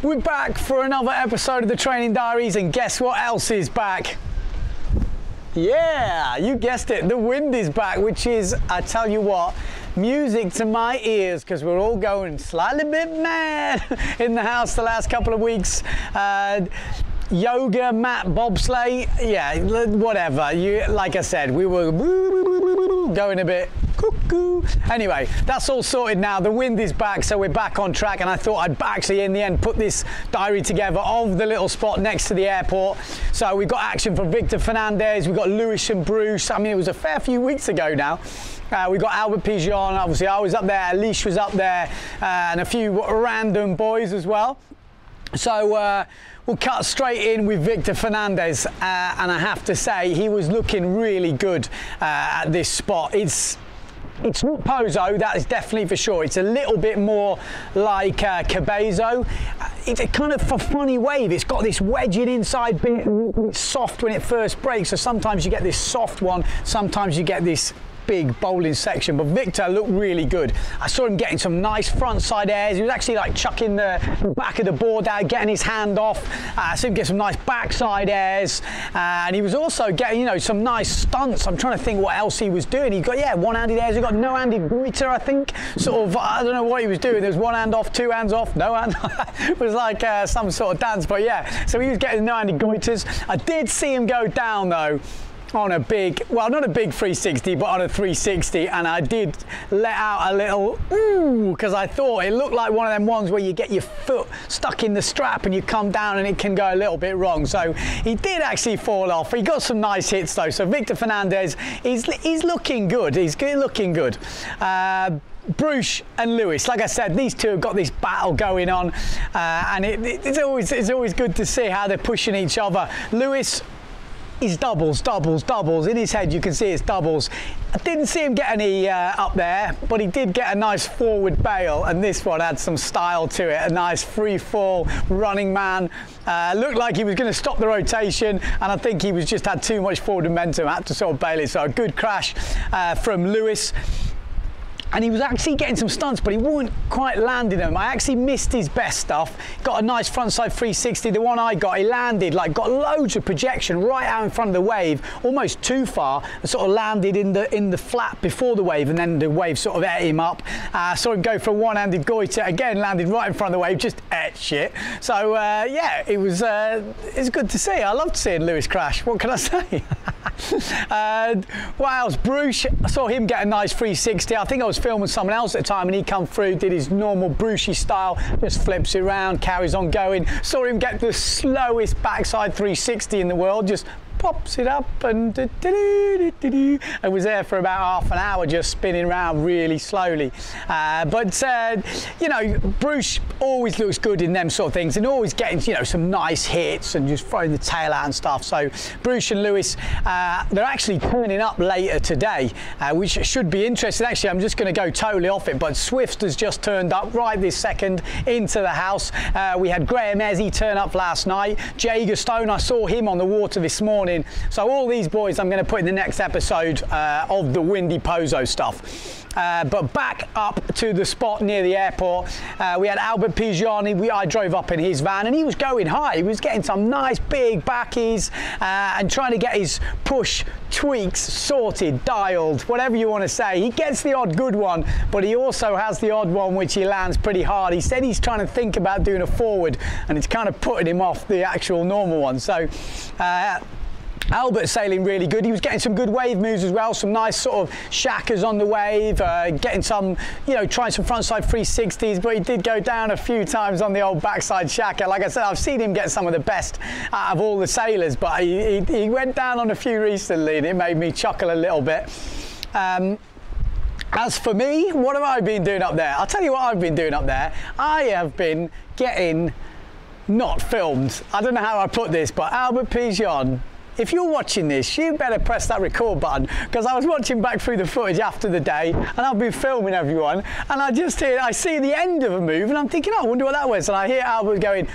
We're back for another episode of the Training Diaries, and guess what else is back? Yeah, you guessed it, the wind is back, which is, I tell you what, music to my ears, because we're all going slightly bit mad in the house the last couple of weeks. Yoga Mat BobSleigh, yeah, whatever. Like I said, we were going a bit cuckoo. Anyway, that's all sorted now. The wind is back, so we're back on track, and I thought I'd actually in the end put this diary together of the little spot next to the airport. So we've got action from Victor Fernandez, we've got Aleix and Bruch. I mean, it was a fair few weeks ago now. We got Albert Pigeon, obviously I was up there, Aleix was up there, and a few random boys as well. So we'll cut straight in with Victor Fernandez, and I have to say he was looking really good at this spot. It's not Pozo, that is definitely for sure. It's a little bit more like Pozo. It's a kind of a funny wave. It's got this wedging inside bit, it's soft when it first breaks. So sometimes you get this soft one, sometimes you get this big bowling section, but Victor looked really good. I saw him getting some nice front side airs. He was actually like chucking the back of the board out, getting his hand off. I saw him get some nice backside airs, and he was also getting, you know, some nice stunts. I'm trying to think what else he was doing. He got, yeah, one-handed airs. He got no-handed goiter, I think. Sort of, I don't know what he was doing. There was one hand off, two hands off, no hand. It was like some sort of dance, but yeah. So he was getting no-handed goiters. I did see him go down though, on a big, well, not a big 360, but on a 360, and I did let out a little ooh, because I thought it looked like one of them ones where you get your foot stuck in the strap and you come down and it can go a little bit wrong. So he did actually fall off. He got some nice hits though. So Victor Fernandez, he's looking good. He's looking good. Bruch and Lewis, like I said, these two have got this battle going on, and it's always good to see how they're pushing each other. Lewis, he's doubles. In his head, you can see it's doubles. I didn't see him get any up there, but he did get a nice forward bail, and this one had some style to it. A nice free fall running man. Looked like he was going to stop the rotation, and I think he was just had too much forward momentum, had to sort of bail it. So a good crash from Lewis. And he was actually getting some stunts, but he wasn't quite landing them. I actually missed his best stuff. Got a nice frontside 360. The one I got, he landed, like got loads of projection right out in front of the wave, almost too far, and sort of landed in the flat before the wave, and then the wave sort of ate him up. Saw him go for a one-handed goiter, again landed right in front of the wave, just ate shit. So yeah, it's good to see. I loved seeing Lewis crash. What can I say? What else? Bruch, I saw him get a nice 360. I think I was filming someone else at the time, and he come through, did his normal Bruchy style, just flips it around, carries on going. Saw him get the slowest backside 360 in the world, just pops it up and I was there for about half an hour just spinning around really slowly. But you know, Bruch always looks good in them sort of things, and always getting, you know, some nice hits and just throwing the tail out and stuff. So Bruch and Lewis, they're actually turning up later today, which should be interesting. Actually, I'm just going to go totally off it, but Swifty has just turned up right this second into the house. We had Graham Ezzy turn up last night. Jager Stone, I saw him on the water this morning. So all these boys I'm going to put in the next episode of the windy Pozo stuff. But back up to the spot near the airport, we had Albert Pigeon. I drove up in his van, and he was going high. He was getting some nice big backies and trying to get his push tweaks sorted, dialed, whatever you want to say. He gets the odd good one, but he also has the odd one which he lands pretty hard. He said he's trying to think about doing a forward, and it's kind of putting him off the actual normal one. So Albert sailing really good. He was getting some good wave moves as well, some nice sort of shackers on the wave, getting some, you know, trying some frontside 360s, but he did go down a few times on the old backside shacker. Like I said, I've seen him get some of the best out of all the sailors, but he went down on a few recently, and it made me chuckle a little bit. As for me, what have I been doing up there? I'll tell you what I've been doing up there. I have been getting not filmed. I don't know how I put this, but Albert Pigeon, if you're watching this, you better press that record button, because I was watching back through the footage after the day, and I've been filming everyone, and I see the end of a move, and I'm thinking, oh, I wonder what that was, and I hear Albert going,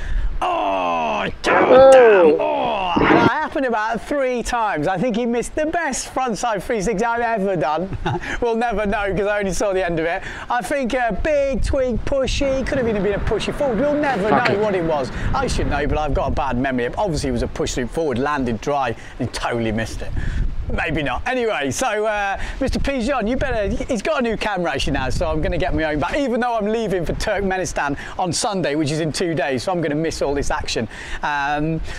Oh, damn. Oh. And it happened about 3 times. I think he missed the best frontside 360 I've ever done. We'll never know because I only saw the end of it. I think a big twig pushy, could have even been a pushy forward. We'll never know what it was. I should know, but I've got a bad memory. Obviously it was a push loop forward, landed dry, and he totally missed it. Maybe not. Anyway, so Mr. Pigeon, you better, he's got a new camera actually now, so I'm going to get my own back, even though I'm leaving for Turkmenistan on Sunday, which is in 2 days, so I'm going to miss all this action.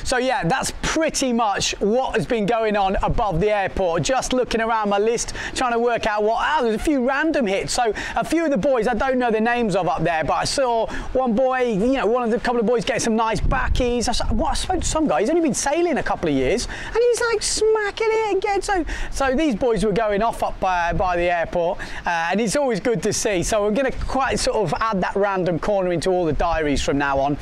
So yeah, that's pretty much what has been going on above the airport. Just looking around my list, trying to work out there's a few random hits. So a few of the boys, I don't know the names of up there, but I saw one boy, you know, couple of boys getting some nice backies. I spoke to some guy, he's only been sailing a couple of years, and he's like smacking it again. So these boys were going off up by the airport, and it's always good to see. So we're going to quite sort of add that random corner into all the diaries from now on.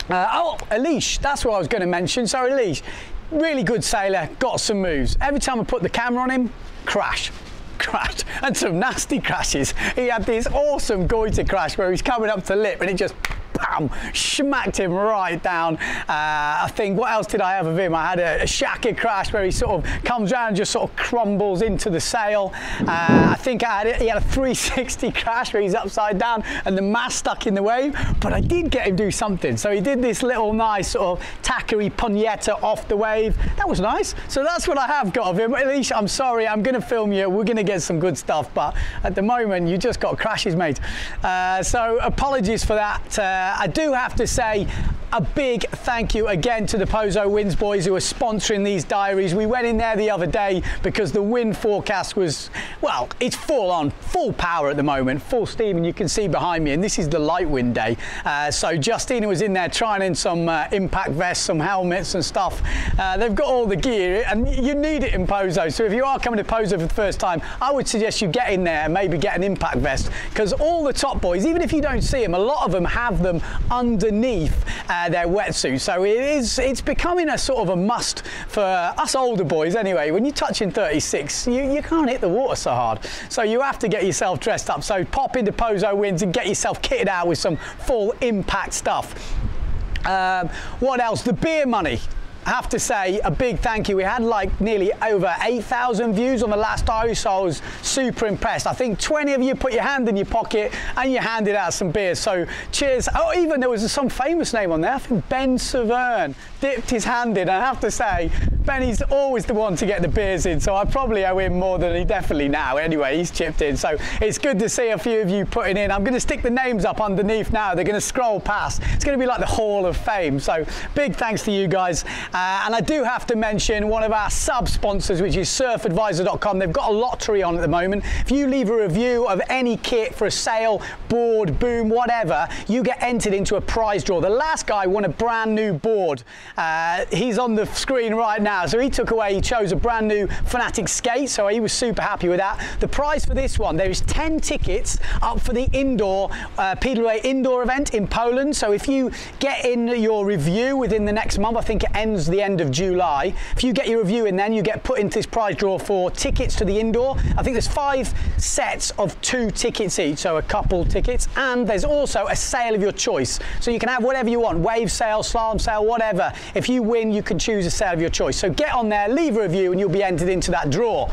Oh, Aleix, that's what I was going to mention. So Aleix, really good sailor, got some moves. Every time I put the camera on him, crash, and some nasty crashes. He had this awesome goiter crash where he's coming up to lip and it just bam, smacked him right down. I think, what else did I have of him? I had a shaka crash where he sort of comes around and just sort of crumbles into the sail. I think he had a 360 crash where he's upside down and the mast stuck in the wave, but I did get him do something. So he did this little nice sort of tackary pugnetta off the wave. That was nice. So that's what I have got of him. Aleix, I'm sorry, I'm going to film you. We're going to get some good stuff, but at the moment, you just got crashes, mate. So apologies for that. I do have to say a big thank you again to the Pozo Winds boys who are sponsoring these diaries. We went in there the other day because the wind forecast was, well, it's full on, full power at the moment, full steam, and you can see behind me, and this is the light wind day. So Justina was in there trying in some impact vests, some helmets and stuff. They've got all the gear, and you need it in Pozo. So if you are coming to Pozo for the first time, I would suggest you get in there and maybe get an impact vest, because all the top boys, even if you don't see them, a lot of them have them underneath their wetsuit. So it's becoming a sort of a must for us older boys anyway. When you're touching 36, you can't hit the water so hard. So you have to get yourself dressed up. So pop into Pozo Winds and get yourself kitted out with some full impact stuff. What else? The beer money. I have to say a big thank you. We had like nearly over 8,000 views on the last diary, so I was super impressed. I think 20 of you put your hand in your pocket and you handed out some beers, so cheers. Oh, even there was some famous name on there. I think Ben Severn dipped his hand in. I have to say, Benny's always the one to get the beers in, so I probably owe him more than he definitely now. Anyway, he's chipped in, so it's good to see a few of you putting in. I'm going to stick the names up underneath now. They're going to scroll past. It's going to be like the Hall of Fame, so big thanks to you guys. And I do have to mention one of our sub-sponsors, which is surfadvisor.com. They've got a lottery on at the moment. If you leave a review of any kit for a sail, board, boom, whatever, you get entered into a prize draw. The last guy won a brand new board. He's on the screen right now. So he chose a brand new Fanatic skate, so he was super happy with that. The prize for this one, there is 10 tickets up for the indoor PWA indoor event in Poland. So if you get in your review within the next month, I think it ends the end of July. If you get your review in, then you get put into this prize draw for tickets to the indoor. I think there's 5 sets of 2 tickets each, so a couple tickets, and there's also a sail of your choice. So you can have whatever you want, wave sail, slalom sail, whatever. If you win, you can choose a sail of your choice. So get on there, leave a review, and you'll be entered into that draw.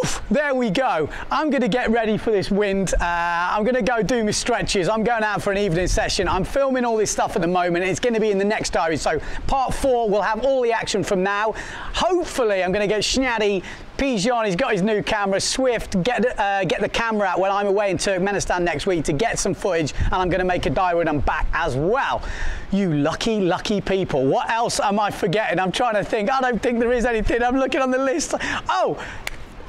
Oof, there we go. I'm going to get ready for this wind. I'm going to go do my stretches. I'm going out for an evening session. I'm filming all this stuff at the moment. It's going to be in the next diary. So part 4 will have all the action from now. Hopefully I'm going to get Schnaddy, Pigeon, he's got his new camera, Swift, get the camera out when I'm away in Turkmenistan next week to get some footage, and I'm going to make a diary when I'm back as well. You lucky, lucky people. What else am I forgetting? I'm trying to think. I don't think there is anything. I'm looking on the list. Oh!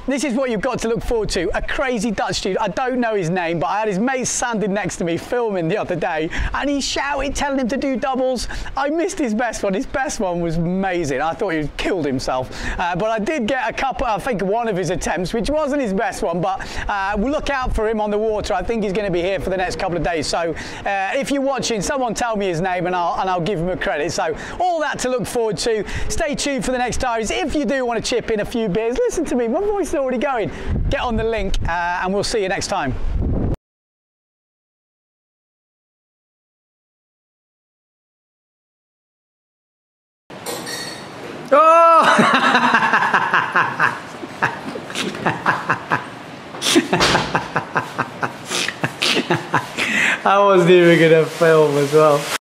This is what you've got to look forward to. A crazy Dutch dude, I don't know his name, but I had his mate standing next to me filming the other day, and he shouted, telling him to do doubles. I missed his best one. His best one was amazing. I thought he'd killed himself. But I did get a couple, I think one of his attempts, which wasn't his best one, but we'll look out for him on the water. I think he's going to be here for the next couple of days. So if you're watching, someone tell me his name and I'll give him a credit. So all that to look forward to. Stay tuned for the next diaries. If you do want to chip in a few beers, listen to me. My voice is already going. Get on the link and we'll see you next time. Oh! I wasn't even gonna film as well.